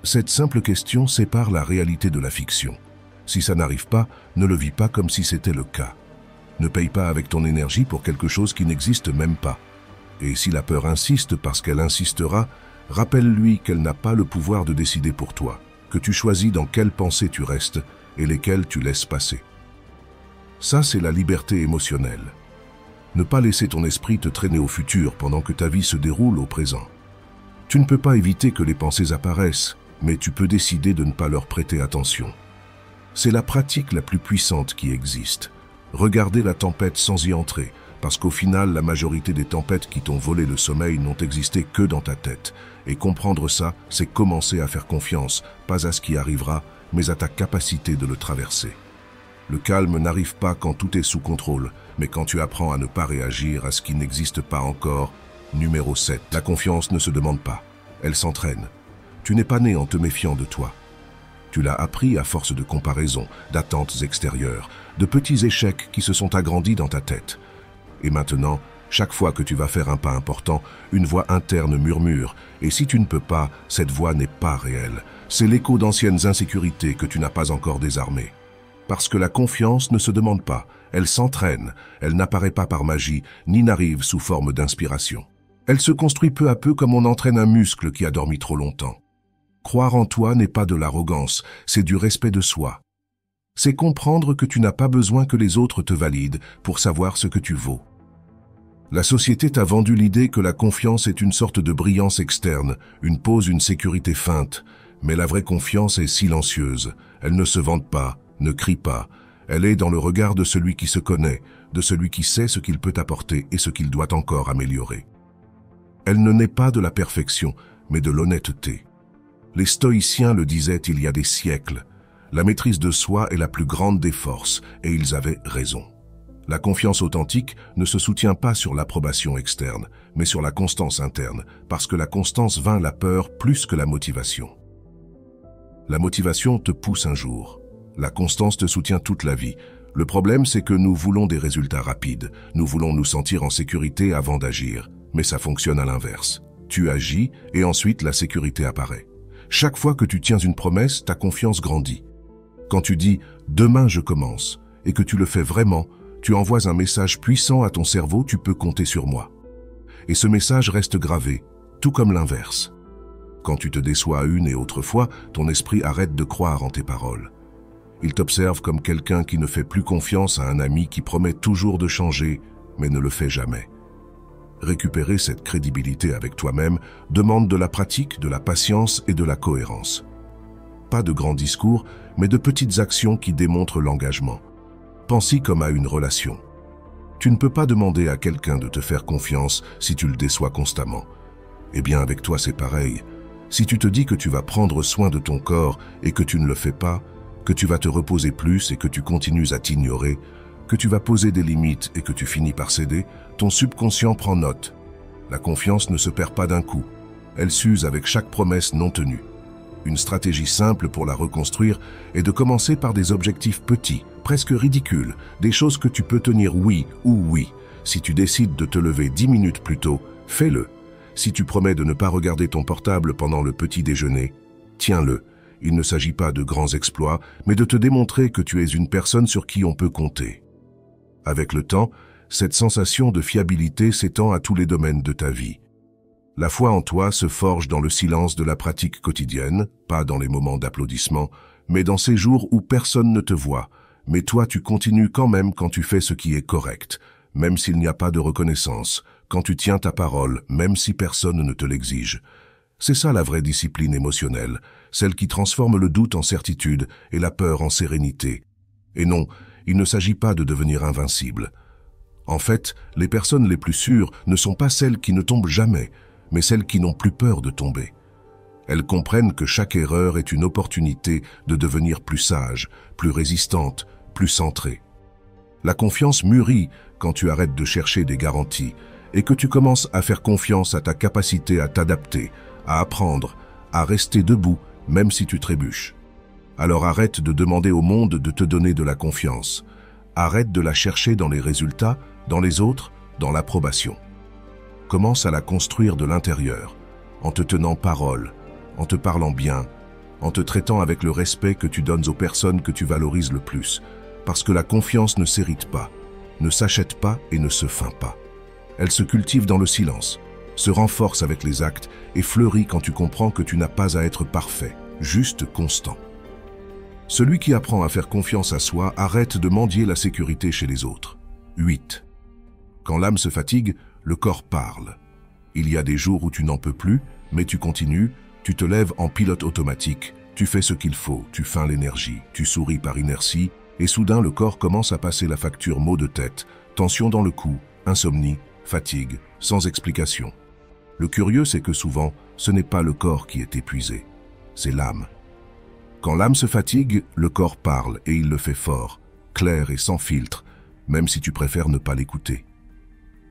S1: Cette simple question sépare la réalité de la fiction. Si ça n'arrive pas, ne le vis pas comme si c'était le cas. Ne paye pas avec ton énergie pour quelque chose qui n'existe même pas. Et si la peur insiste parce qu'elle insistera, rappelle-lui qu'elle n'a pas le pouvoir de décider pour toi, que tu choisis dans quelles pensées tu restes et lesquelles tu laisses passer. Ça, c'est la liberté émotionnelle. Ne pas laisser ton esprit te traîner au futur pendant que ta vie se déroule au présent. Tu ne peux pas éviter que les pensées apparaissent, mais tu peux décider de ne pas leur prêter attention. C'est la pratique la plus puissante qui existe. Regarder la tempête sans y entrer, parce qu'au final, la majorité des tempêtes qui t'ont volé le sommeil n'ont existé que dans ta tête. Et comprendre ça, c'est commencer à faire confiance, pas à ce qui arrivera, mais à ta capacité de le traverser. Le calme n'arrive pas quand tout est sous contrôle, mais quand tu apprends à ne pas réagir à ce qui n'existe pas encore. Numéro 7. La confiance ne se demande pas, elle s'entraîne. Tu n'es pas né en te méfiant de toi. Tu l'as appris à force de comparaisons, d'attentes extérieures, de petits échecs qui se sont agrandis dans ta tête. Et maintenant, chaque fois que tu vas faire un pas important, une voix interne murmure, et si tu ne peux pas, cette voix n'est pas réelle. C'est l'écho d'anciennes insécurités que tu n'as pas encore désarmées. Parce que la confiance ne se demande pas, elle s'entraîne, elle n'apparaît pas par magie, ni n'arrive sous forme d'inspiration. Elle se construit peu à peu comme on entraîne un muscle qui a dormi trop longtemps. Croire en toi n'est pas de l'arrogance, c'est du respect de soi. C'est comprendre que tu n'as pas besoin que les autres te valident pour savoir ce que tu vaux. La société t'a vendu l'idée que la confiance est une sorte de brillance externe, une pose, une sécurité feinte. Mais la vraie confiance est silencieuse, elle ne se vante pas, ne crie pas. Elle est dans le regard de celui qui se connaît, de celui qui sait ce qu'il peut apporter et ce qu'il doit encore améliorer. Elle ne naît pas de la perfection, mais de l'honnêteté. Les stoïciens le disaient il y a des siècles. La maîtrise de soi est la plus grande des forces, et ils avaient raison. La confiance authentique ne se soutient pas sur l'approbation externe, mais sur la constance interne, parce que la constance vainc la peur plus que la motivation. La motivation te pousse un jour. La constance te soutient toute la vie. Le problème, c'est que nous voulons des résultats rapides. Nous voulons nous sentir en sécurité avant d'agir. Mais ça fonctionne à l'inverse. Tu agis et ensuite la sécurité apparaît. Chaque fois que tu tiens une promesse, ta confiance grandit. Quand tu dis « demain je commence » et que tu le fais vraiment, tu envoies un message puissant à ton cerveau « tu peux compter sur moi ». Et ce message reste gravé, tout comme l'inverse. Quand tu te déçois une et autre fois, ton esprit arrête de croire en tes paroles. Il t'observe comme quelqu'un qui ne fait plus confiance à un ami qui promet toujours de changer, mais ne le fait jamais. Récupérer cette crédibilité avec toi-même demande de la pratique, de la patience et de la cohérence. Pas de grands discours, mais de petites actions qui démontrent l'engagement. Pense-y comme à une relation. Tu ne peux pas demander à quelqu'un de te faire confiance si tu le déçois constamment. Eh bien, avec toi, c'est pareil. Si tu te dis que tu vas prendre soin de ton corps et que tu ne le fais pas, que tu vas te reposer plus et que tu continues à t'ignorer, que tu vas poser des limites et que tu finis par céder, ton subconscient prend note. La confiance ne se perd pas d'un coup. Elle s'use avec chaque promesse non tenue. Une stratégie simple pour la reconstruire est de commencer par des objectifs petits, presque ridicules, des choses que tu peux tenir oui ou oui. Si tu décides de te lever 10 minutes plus tôt, fais-le. Si tu promets de ne pas regarder ton portable pendant le petit déjeuner, tiens-le. Il ne s'agit pas de grands exploits, mais de te démontrer que tu es une personne sur qui on peut compter. Avec le temps, cette sensation de fiabilité s'étend à tous les domaines de ta vie. La foi en toi se forge dans le silence de la pratique quotidienne, pas dans les moments d'applaudissement, mais dans ces jours où personne ne te voit. Mais toi, tu continues quand même quand tu fais ce qui est correct, même s'il n'y a pas de reconnaissance, quand tu tiens ta parole, même si personne ne te l'exige. C'est ça la vraie discipline émotionnelle, celle qui transforme le doute en certitude et la peur en sérénité. Et non, il ne s'agit pas de devenir invincible. En fait, les personnes les plus sûres ne sont pas celles qui ne tombent jamais, mais celles qui n'ont plus peur de tomber. Elles comprennent que chaque erreur est une opportunité de devenir plus sage, plus résistante, plus centrée. La confiance mûrit quand tu arrêtes de chercher des garanties et que tu commences à faire confiance à ta capacité à t'adapter, à apprendre, à rester debout même si tu trébuches. Alors arrête de demander au monde de te donner de la confiance. Arrête de la chercher dans les résultats, dans les autres, dans l'approbation. Commence à la construire de l'intérieur, en te tenant parole, en te parlant bien, en te traitant avec le respect que tu donnes aux personnes que tu valorises le plus, parce que la confiance ne s'hérite pas, ne s'achète pas et ne se feint pas. Elle se cultive dans le silence, se renforce avec les actes et fleurit quand tu comprends que tu n'as pas à être parfait, juste constant. Celui qui apprend à faire confiance à soi arrête de mendier la sécurité chez les autres. 8. Quand l'âme se fatigue, le corps parle. Il y a des jours où tu n'en peux plus, mais tu continues, tu te lèves en pilote automatique, tu fais ce qu'il faut, tu feins l'énergie, tu souris par inertie, et soudain le corps commence à passer la facture maux de tête, tension dans le cou, insomnie, fatigue, sans explication. Le curieux, c'est que souvent, ce n'est pas le corps qui est épuisé, c'est l'âme. Quand l'âme se fatigue, le corps parle et il le fait fort, clair et sans filtre, même si tu préfères ne pas l'écouter.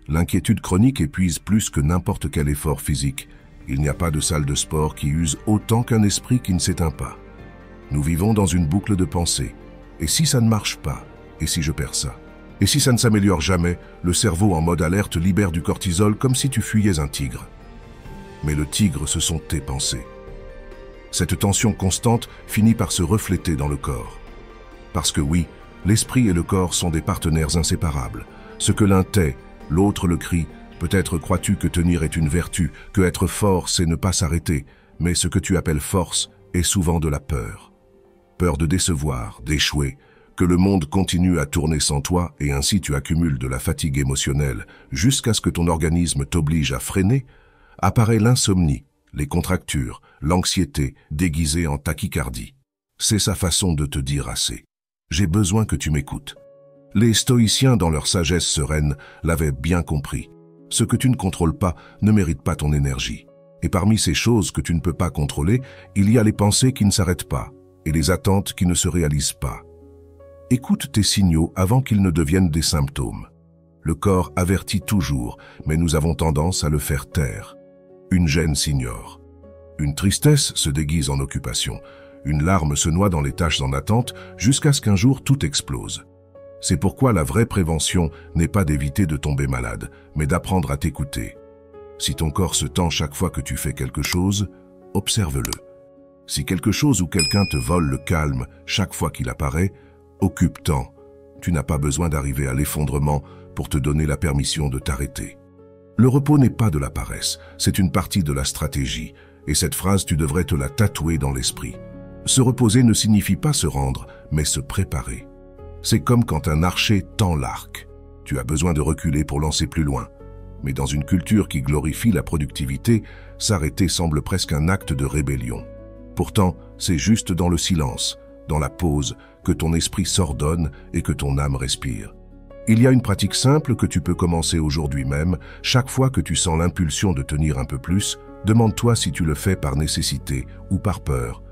S1: L'inquiétude chronique épuise plus que n'importe quel effort physique. Il n'y a pas de salle de sport qui use autant qu'un esprit qui ne s'éteint pas. Nous vivons dans une boucle de pensée. Et si ça ne marche pas? Et si je perds ça? Et si ça ne s'améliore jamais? Le cerveau en mode alerte libère du cortisol comme si tu fuyais un tigre. Mais le tigre, ce sont tes pensées. Cette tension constante finit par se refléter dans le corps. Parce que oui, l'esprit et le corps sont des partenaires inséparables. Ce que l'un tait, l'autre le crie. Peut-être crois-tu que tenir est une vertu, que être fort c'est ne pas s'arrêter, mais ce que tu appelles force est souvent de la peur. Peur de décevoir, d'échouer, que le monde continue à tourner sans toi et ainsi tu accumules de la fatigue émotionnelle jusqu'à ce que ton organisme t'oblige à freiner. Apparaît l'insomnie, les contractures, l'anxiété déguisée en tachycardie. C'est sa façon de te dire assez. J'ai besoin que tu m'écoutes. Les stoïciens, dans leur sagesse sereine, l'avaient bien compris. Ce que tu ne contrôles pas ne mérite pas ton énergie. Et parmi ces choses que tu ne peux pas contrôler, il y a les pensées qui ne s'arrêtent pas et les attentes qui ne se réalisent pas. Écoute tes signaux avant qu'ils ne deviennent des symptômes. Le corps avertit toujours, mais nous avons tendance à le faire taire. Une gêne s'ignore. Une tristesse se déguise en occupation. Une larme se noie dans les tâches en attente jusqu'à ce qu'un jour tout explose. C'est pourquoi la vraie prévention n'est pas d'éviter de tomber malade, mais d'apprendre à t'écouter. Si ton corps se tend chaque fois que tu fais quelque chose, observe-le. Si quelque chose ou quelqu'un te vole le calme chaque fois qu'il apparaît, occupe-t'en. Tu n'as pas besoin d'arriver à l'effondrement pour te donner la permission de t'arrêter. Le repos n'est pas de la paresse, c'est une partie de la stratégie, et cette phrase tu devrais te la tatouer dans l'esprit. Se reposer ne signifie pas se rendre, mais se préparer. C'est comme quand un archer tend l'arc. Tu as besoin de reculer pour lancer plus loin. Mais dans une culture qui glorifie la productivité, s'arrêter semble presque un acte de rébellion. Pourtant, c'est juste dans le silence, dans la pause, que ton esprit s'ordonne et que ton âme respire. Il y a une pratique simple que tu peux commencer aujourd'hui même. Chaque fois que tu sens l'impulsion de tenir un peu plus, Demande-toi si tu le fais par nécessité ou par peur.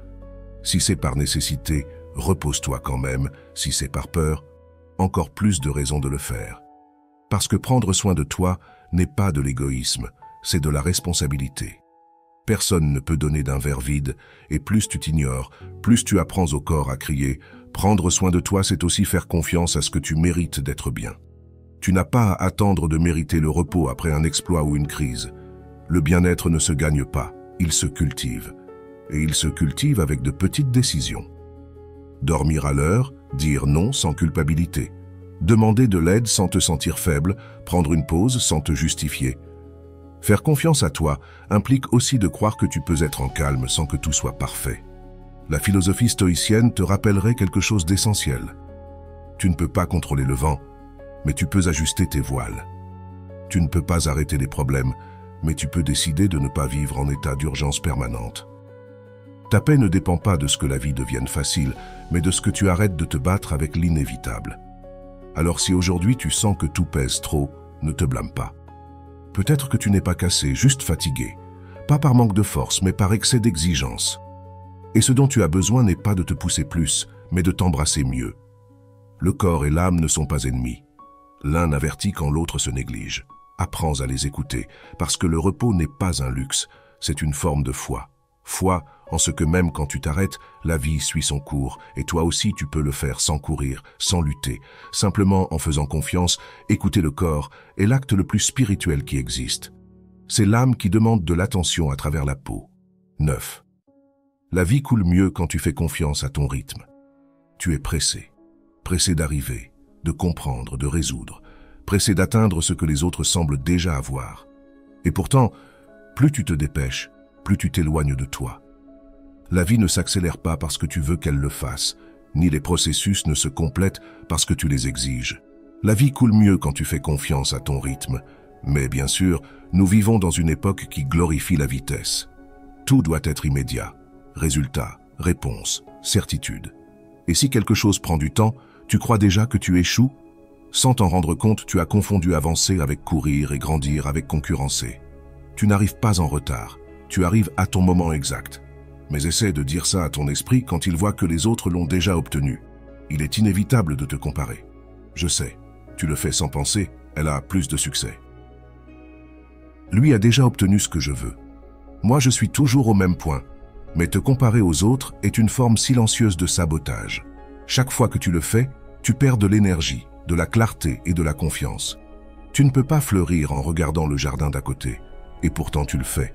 S1: Si c'est par nécessité, repose-toi quand même. Si c'est par peur, encore plus de raisons de le faire. Parce que prendre soin de toi n'est pas de l'égoïsme, c'est de la responsabilité. Personne ne peut donner d'un verre vide, et plus tu t'ignores, plus tu apprends au corps à crier. Prendre soin de toi, c'est aussi faire confiance à ce que tu mérites d'être bien. Tu n'as pas à attendre de mériter le repos après un exploit ou une crise. Le bien-être ne se gagne pas, il se cultive. Et il se cultive avec de petites décisions. Dormir à l'heure, dire non sans culpabilité. Demander de l'aide sans te sentir faible, prendre une pause sans te justifier. Faire confiance à toi implique aussi de croire que tu peux être en calme sans que tout soit parfait. La philosophie stoïcienne te rappellerait quelque chose d'essentiel. Tu ne peux pas contrôler le vent, mais tu peux ajuster tes voiles. Tu ne peux pas arrêter les problèmes, mais tu peux décider de ne pas vivre en état d'urgence permanente. Ta paix ne dépend pas de ce que la vie devienne facile, mais de ce que tu arrêtes de te battre avec l'inévitable. Alors si aujourd'hui tu sens que tout pèse trop, ne te blâme pas. Peut-être que tu n'es pas cassé, juste fatigué. Pas par manque de force, mais par excès d'exigence. Et ce dont tu as besoin n'est pas de te pousser plus, mais de t'embrasser mieux. Le corps et l'âme ne sont pas ennemis. L'un avertit quand l'autre se néglige. Apprends à les écouter, parce que le repos n'est pas un luxe, c'est une forme de foi. Foi en ce que même quand tu t'arrêtes, la vie suit son cours, et toi aussi tu peux le faire sans courir, sans lutter, simplement en faisant confiance. Écouter le corps est l'acte le plus spirituel qui existe. C'est l'âme qui demande de l'attention à travers la peau. 9. La vie coule mieux quand tu fais confiance à ton rythme. Tu es pressé. Pressé d'arriver, de comprendre, de résoudre. Pressé d'atteindre ce que les autres semblent déjà avoir. Et pourtant, plus tu te dépêches, plus tu t'éloignes de toi. La vie ne s'accélère pas parce que tu veux qu'elle le fasse, ni les processus ne se complètent parce que tu les exiges. La vie coule mieux quand tu fais confiance à ton rythme. Mais bien sûr, nous vivons dans une époque qui glorifie la vitesse. Tout doit être immédiat. Résultat, réponse, certitude. Et si quelque chose prend du temps, tu crois déjà que tu échoues? Sans t'en rendre compte, tu as confondu avancer avec courir et grandir avec concurrencer. Tu n'arrives pas en retard, tu arrives à ton moment exact. Mais essaie de dire ça à ton esprit quand il voit que les autres l'ont déjà obtenu. Il est inévitable de te comparer. Je sais, tu le fais sans penser, elle a plus de succès. Lui a déjà obtenu ce que je veux. Moi, je suis toujours au même point. Mais te comparer aux autres est une forme silencieuse de sabotage. Chaque fois que tu le fais, tu perds de l'énergie, de la clarté et de la confiance. Tu ne peux pas fleurir en regardant le jardin d'à côté. Et pourtant tu le fais.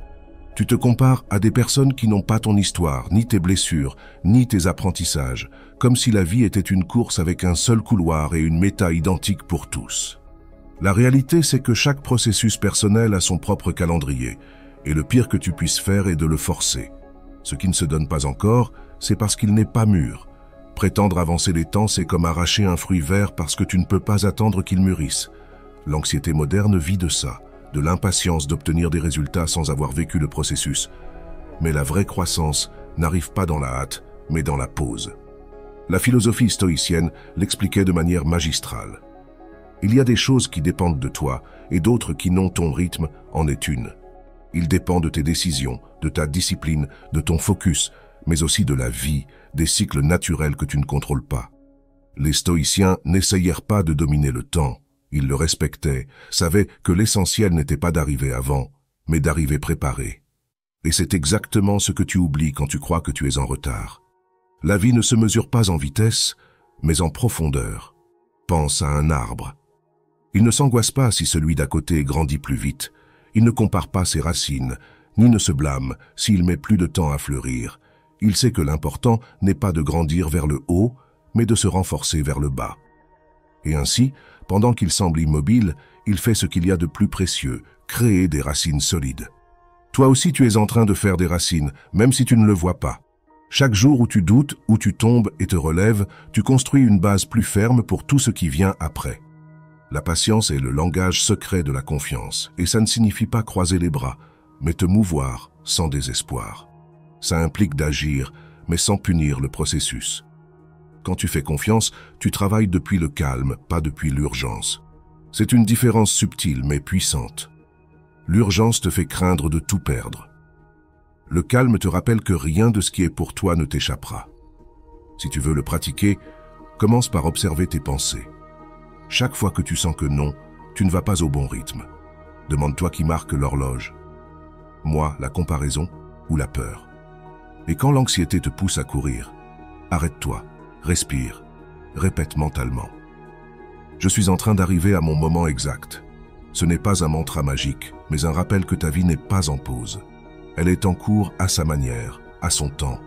S1: Tu te compares à des personnes qui n'ont pas ton histoire, ni tes blessures, ni tes apprentissages, comme si la vie était une course avec un seul couloir et une méta identique pour tous. La réalité, c'est que chaque processus personnel a son propre calendrier, et le pire que tu puisses faire est de le forcer. Ce qui ne se donne pas encore, c'est parce qu'il n'est pas mûr. Prétendre avancer les temps, c'est comme arracher un fruit vert parce que tu ne peux pas attendre qu'il mûrisse. L'anxiété moderne vit de ça, de l'impatience d'obtenir des résultats sans avoir vécu le processus. Mais la vraie croissance n'arrive pas dans la hâte, mais dans la pause. La philosophie stoïcienne l'expliquait de manière magistrale. Il y a des choses qui dépendent de toi et d'autres qui n'ont ton rythme en est une. Il dépend de tes décisions, de ta discipline, de ton focus, mais aussi de la vie, des cycles naturels que tu ne contrôles pas. Les stoïciens n'essayèrent pas de dominer le temps. Ils le respectaient, savaient que l'essentiel n'était pas d'arriver avant, mais d'arriver préparé. Et c'est exactement ce que tu oublies quand tu crois que tu es en retard. La vie ne se mesure pas en vitesse, mais en profondeur. Pense à un arbre. Il ne s'angoisse pas si celui d'à côté grandit plus vite. Il ne compare pas ses racines, ni ne se blâme s'il met plus de temps à fleurir. Il sait que l'important n'est pas de grandir vers le haut, mais de se renforcer vers le bas. Et ainsi, pendant qu'il semble immobile, il fait ce qu'il y a de plus précieux, créer des racines solides. Toi aussi tu es en train de faire des racines, même si tu ne le vois pas. Chaque jour où tu doutes, où tu tombes et te relèves, tu construis une base plus ferme pour tout ce qui vient après. La patience est le langage secret de la confiance, et ça ne signifie pas croiser les bras, mais te mouvoir sans désespoir. Ça implique d'agir, mais sans punir le processus. Quand tu fais confiance, tu travailles depuis le calme, pas depuis l'urgence. C'est une différence subtile mais puissante. L'urgence te fait craindre de tout perdre. Le calme te rappelle que rien de ce qui est pour toi ne t'échappera. Si tu veux le pratiquer, commence par observer tes pensées. Chaque fois que tu sens que non, tu ne vas pas au bon rythme. Demande-toi qui marque l'horloge. Moi, la comparaison ou la peur. Et quand l'anxiété te pousse à courir, arrête-toi, respire, répète mentalement. Je suis en train d'arriver à mon moment exact. Ce n'est pas un mantra magique, mais un rappel que ta vie n'est pas en pause. Elle est en cours à sa manière, à son temps.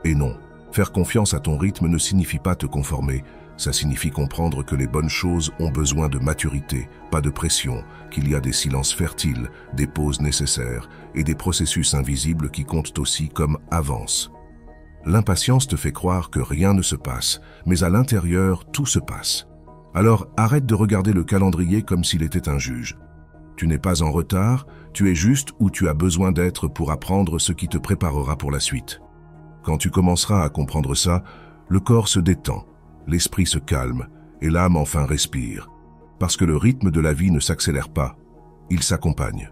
S1: Et non, faire confiance à ton rythme ne signifie pas te conformer. Ça signifie comprendre que les bonnes choses ont besoin de maturité, pas de pression, qu'il y a des silences fertiles, des pauses nécessaires et des processus invisibles qui comptent aussi comme avance. L'impatience te fait croire que rien ne se passe, mais à l'intérieur, tout se passe. Alors arrête de regarder le calendrier comme s'il était un juge. Tu n'es pas en retard, tu es juste où tu as besoin d'être pour apprendre ce qui te préparera pour la suite. Quand tu commenceras à comprendre ça, le corps se détend, l'esprit se calme et l'âme enfin respire. Parce que le rythme de la vie ne s'accélère pas, il s'accompagne.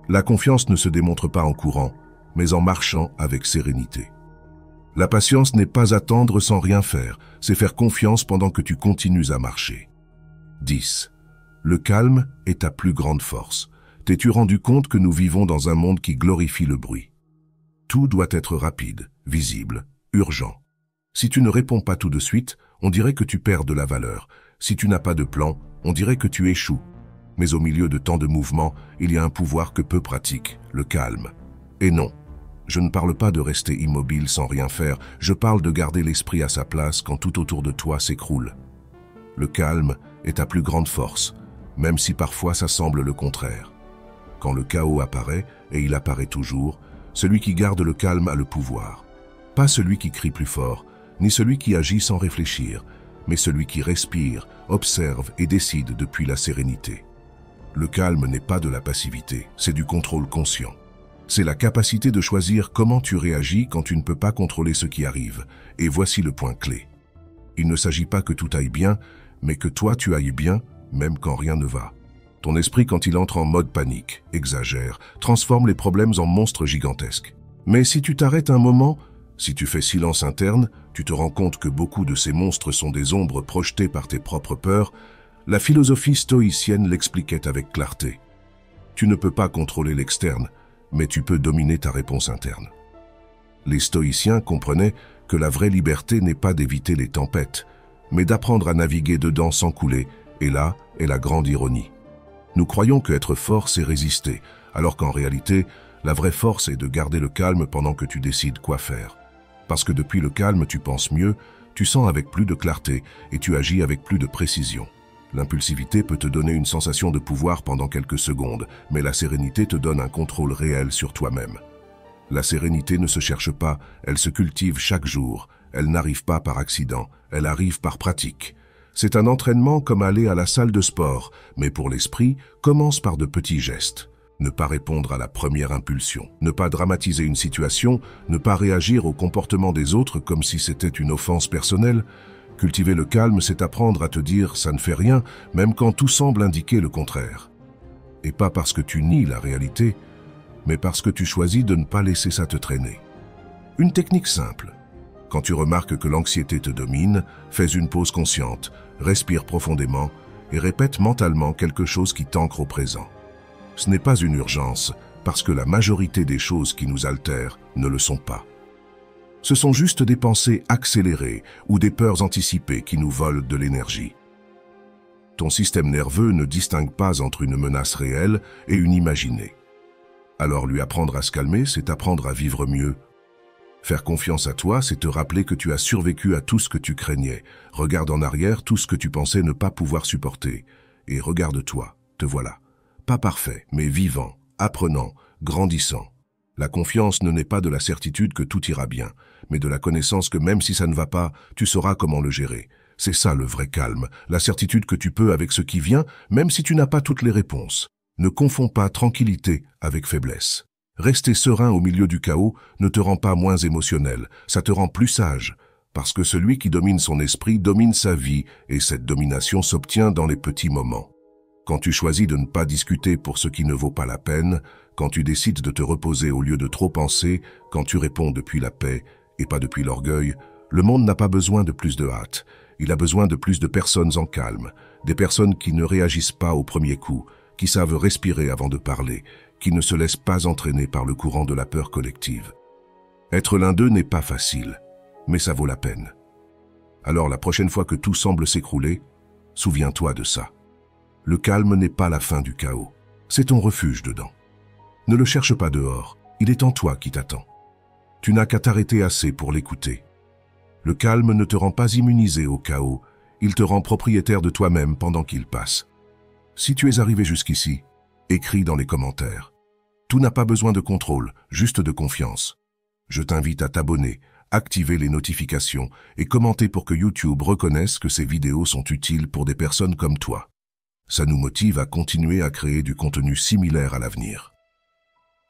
S1: La confiance ne se démontre pas en courant, mais en marchant avec sérénité. La patience n'est pas attendre sans rien faire, c'est faire confiance pendant que tu continues à marcher. 10. Le calme est ta plus grande force. T'es-tu rendu compte que nous vivons dans un monde qui glorifie le bruit? Tout doit être rapide, visible, urgent. Si tu ne réponds pas tout de suite, on dirait que tu perds de la valeur. Si tu n'as pas de plan, on dirait que tu échoues. Mais au milieu de tant de mouvements, il y a un pouvoir que peu pratiquent, le calme. Et non, je ne parle pas de rester immobile sans rien faire, je parle de garder l'esprit à sa place quand tout autour de toi s'écroule. Le calme est ta plus grande force, même si parfois ça semble le contraire. Quand le chaos apparaît, et il apparaît toujours, celui qui garde le calme a le pouvoir. Pas celui qui crie plus fort, ni celui qui agit sans réfléchir, mais celui qui respire, observe et décide depuis la sérénité. Le calme n'est pas de la passivité, c'est du contrôle conscient. C'est la capacité de choisir comment tu réagis quand tu ne peux pas contrôler ce qui arrive. Et voici le point clé. Il ne s'agit pas que tout aille bien, mais que toi tu ailles bien, même quand rien ne va. Ton esprit, quand il entre en mode panique, exagère, transforme les problèmes en monstres gigantesques. Mais si tu t'arrêtes un moment, si tu fais silence interne, tu te rends compte que beaucoup de ces monstres sont des ombres projetées par tes propres peurs. La philosophie stoïcienne l'expliquait avec clarté. Tu ne peux pas contrôler l'externe, mais tu peux dominer ta réponse interne. Les stoïciens comprenaient que la vraie liberté n'est pas d'éviter les tempêtes, mais d'apprendre à naviguer dedans sans couler, et là est la grande ironie. Nous croyons que être fort, c'est résister, alors qu'en réalité, la vraie force est de garder le calme pendant que tu décides quoi faire. Parce que depuis le calme, tu penses mieux, tu sens avec plus de clarté et tu agis avec plus de précision. L'impulsivité peut te donner une sensation de pouvoir pendant quelques secondes, mais la sérénité te donne un contrôle réel sur toi-même. La sérénité ne se cherche pas, elle se cultive chaque jour. Elle n'arrive pas par accident, elle arrive par pratique. C'est un entraînement comme aller à la salle de sport, mais pour l'esprit, commence par de petits gestes. Ne pas répondre à la première impulsion, ne pas dramatiser une situation, ne pas réagir au comportement des autres comme si c'était une offense personnelle. Cultiver le calme, c'est apprendre à te dire « ça ne fait rien », même quand tout semble indiquer le contraire. Et pas parce que tu nies la réalité, mais parce que tu choisis de ne pas laisser ça te traîner. Une technique simple. Quand tu remarques que l'anxiété te domine, fais une pause consciente, respire profondément et répète mentalement quelque chose qui t'ancre au présent. Ce n'est pas une urgence, parce que la majorité des choses qui nous altèrent ne le sont pas. Ce sont juste des pensées accélérées ou des peurs anticipées qui nous volent de l'énergie. Ton système nerveux ne distingue pas entre une menace réelle et une imaginée. Alors lui apprendre à se calmer, c'est apprendre à vivre mieux. Faire confiance à toi, c'est te rappeler que tu as survécu à tout ce que tu craignais. Regarde en arrière tout ce que tu pensais ne pas pouvoir supporter. Et regarde-toi, te voilà. Pas parfait, mais vivant, apprenant, grandissant. La confiance ne naît pas de la certitude que tout ira bien, mais de la connaissance que même si ça ne va pas, tu sauras comment le gérer. C'est ça le vrai calme, la certitude que tu peux avec ce qui vient, même si tu n'as pas toutes les réponses. Ne confonds pas tranquillité avec faiblesse. Rester serein au milieu du chaos ne te rend pas moins émotionnel, ça te rend plus sage. Parce que celui qui domine son esprit domine sa vie, et cette domination s'obtient dans les petits moments. Quand tu choisis de ne pas discuter pour ce qui ne vaut pas la peine, quand tu décides de te reposer au lieu de trop penser, quand tu réponds depuis la paix et pas depuis l'orgueil, le monde n'a pas besoin de plus de hâte. Il a besoin de plus de personnes en calme, des personnes qui ne réagissent pas au premier coup, qui savent respirer avant de parler, qui ne se laissent pas entraîner par le courant de la peur collective. Être l'un d'eux n'est pas facile, mais ça vaut la peine. Alors la prochaine fois que tout semble s'écrouler, souviens-toi de ça. Le calme n'est pas la fin du chaos, c'est ton refuge dedans. Ne le cherche pas dehors, il est en toi qui t'attend. Tu n'as qu'à t'arrêter assez pour l'écouter. Le calme ne te rend pas immunisé au chaos, il te rend propriétaire de toi-même pendant qu'il passe. Si tu es arrivé jusqu'ici, écris dans les commentaires. Tout n'a pas besoin de contrôle, juste de confiance. Je t'invite à t'abonner, activer les notifications et commenter pour que YouTube reconnaisse que ces vidéos sont utiles pour des personnes comme toi. Ça nous motive à continuer à créer du contenu similaire à l'avenir.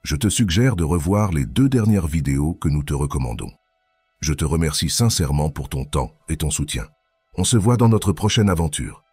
S1: Je te suggère de revoir les 2 dernières vidéos que nous te recommandons. Je te remercie sincèrement pour ton temps et ton soutien. On se voit dans notre prochaine aventure.